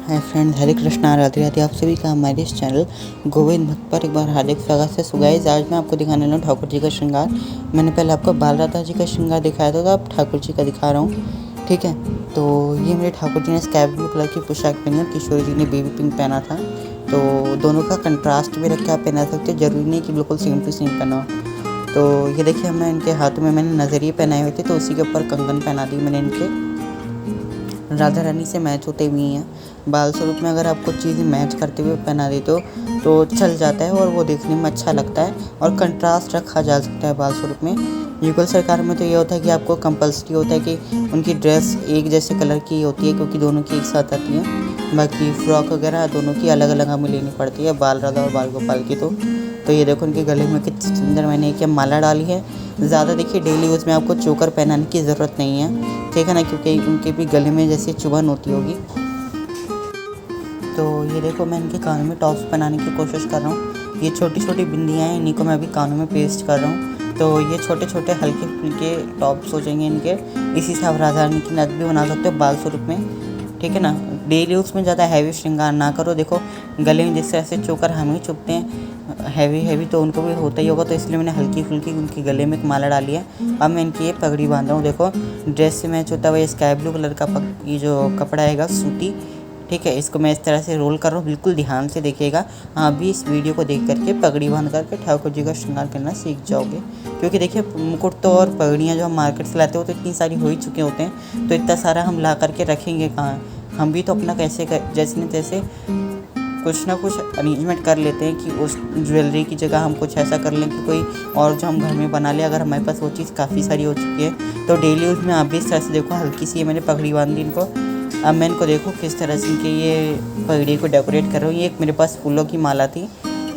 Hi friends, हरे कृष्णा, राधे राधे। आप सभी का हमारे इस चैनल गोविंद भक्त पर एक बार हार्दिक स्वागत है। सो गाइस, आज मैं आपको दिखाने वाला हूँ ठाकुर जी का श्रृंगार। मैंने पहले आपको बाल राधा जी का श्रृंगार दिखाया था, तो अब ठाकुर जी का दिखा रहा हूँ। ठीक है, तो ये मेरे ठाकुर जी ने स्काई ब्लू कलर की पोशाक पहनी और किशोरी जी ने बेबी पिंक पहना था। तो दोनों का कंट्रास्ट भी रख के आप पहना सकते हो, जरूरी नहीं कि बिल्कुल सेम टू सेम पहना हो। तो ये देखिए, मैं इनके हाथों में मैंने नज़रिए पहनाए हुए थे, तो उसी के ऊपर कंगन पहना दी मैंने इनके। राधा रानी से मैच होते हुए हैं। बाल स्वरूप में अगर आप कुछ चीज़ें मैच करते हुए पहना देते हो तो चल जाता है और वो देखने में अच्छा लगता है और कंट्रास्ट रखा जा सकता है बाल स्वरूप में। युगल सरकार में तो ये होता है कि आपको कंपल्सरी होता है कि उनकी ड्रेस एक जैसे कलर की होती है, क्योंकि दोनों की एक साथ आती है। बाकी फ्रॉक वगैरह दोनों की अलग अलग हमें लेनी पड़ती है, बाल राधा और बाल गोपाल की। तो ये देखो, उनके गले में कितनी सुंदर मैंने एक माला डाली है। ज़्यादा देखिए, डेली यूज़ में आपको चोकर पहनाने की ज़रूरत नहीं है, ठीक है ना, क्योंकि उनके भी गले में जैसे चुभन होती होगी। तो ये देखो, मैं इनके कानों में टॉप्स बनाने की कोशिश कर रहा हूँ। ये छोटी छोटी बिंदियाँ हैं, इन्हीं को मैं अभी कानों में पेस्ट कर रहा हूँ। तो ये छोटे छोटे हल्के फुल्के टॉप्स हो जाएंगे इनके। इसी से आप राधा रानी की नथ भी बना सकते हो बाल स्वरूप में, ठीक है ना। डेली यूज़ में ज़्यादा हैवी श्रृंगार ना करो। देखो, गले में जिस तरह से चोकर हमें चुभते हैं हैवी तो उनको भी होता ही होगा, तो इसलिए मैंने हल्की फुल्की उनके गले में एक माला डाली है। अब मैं इनकी ये पगड़ी बांध रहा हूँ। देखो, ड्रेस से मैच होता हुआ ये स्काई ब्लू कलर का ये जो कपड़ा आएगा सूती, ठीक है। इसको मैं इस तरह से रोल कर रहा हूँ, बिल्कुल ध्यान से देखिएगा। हाँ, भी इस वीडियो को देख करके पगड़ी बांध करके ठाकुर जी का श्रृंगार करना सीख जाओगे। क्योंकि देखिए, मुकुट तो और पगड़ियाँ जो हम मार्केट से लाते हो तो इतनी सारी हो ही चुके होते हैं, तो इतना सारा हम ला करके रखेंगे कहाँ। हम भी तो अपना जैसे न तैसे कुछ ना कुछ अरेंजमेंट कर लेते हैं कि उस ज्वेलरी की जगह हम कुछ ऐसा कर लें कि कोई और जो हम घर में बना लें। अगर हमारे पास वो चीज़ काफ़ी सारी हो चुकी है तो डेली यूज़ में आप भी इस तरह से देखो, हल्की सी ये मैंने पगड़ी बांध दी इनको। अब मैं इनको देखो किस तरह से इनके ये पगड़ी को डेकोरेट कर रहा हूँ। ये एक मेरे पास फूलों की माला थी,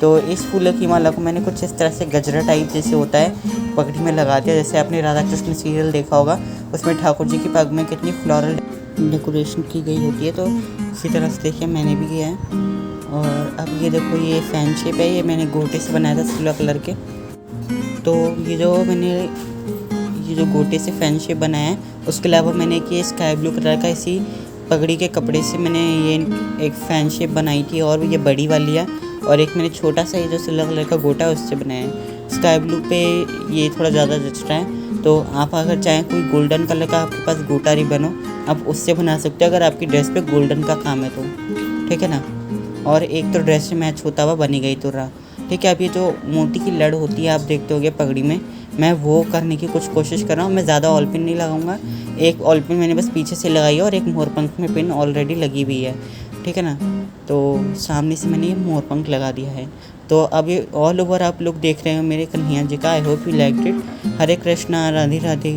तो इस फूलों की माला को मैंने कुछ इस तरह से गजरा टाइप जैसे होता है पगड़ी में लगा दिया। जैसे आपने राधा कृष्ण सीरियल देखा होगा, उसमें ठाकुर जी की पग में कितनी फ्लोरल डेकोरेशन की गई होती है, तो उसी तरह से देखिए मैंने भी किया है। और अब ये देखो, ये फैन शेप है, ये मैंने गोटे से बनाया था सिल्वर कलर के। तो ये जो गोटे से फैन शेप बनाया है, उसके अलावा मैंने कि स्काई ब्लू कलर का इसी पगड़ी के कपड़े से मैंने ये एक फ़ैन शेप बनाई थी, और ये बड़ी वाली है। और एक मैंने छोटा सा ये जो सिल्वर कलर का गोटा है उससे बनाया है। स्काई ब्लू पे ये थोड़ा ज़्यादा जच रहा है, तो आप अगर चाहें कोई गोल्डन कलर का आपके पास गोटा रिबन हो, आप उससे बना सकते हो, अगर आपकी ड्रेस पे गोल्डन का काम है तो, ठीक है ना। और एक तो ड्रेस से मैच होता हुआ बनी गई तो रहा, ठीक है। अब ये जो मोती की लड़ होती है आप देखते होगे पगड़ी में, मैं वो करने की कुछ कोशिश कर रहा हूँ। मैं ज़्यादा ऑल पिन नहीं लगाऊंगा, एक ऑल पिन मैंने बस पीछे से लगाई है और एक मोरपंख में पिन ऑलरेडी लगी हुई है, ठीक है ना। तो सामने से मैंने ये मोरपंख लगा दिया है। तो अब ये ऑल ओवर आप लोग देख रहे हो मेरे कन्हैया जी का। I hope you like it. Hare Krishna, Radhe Radhe.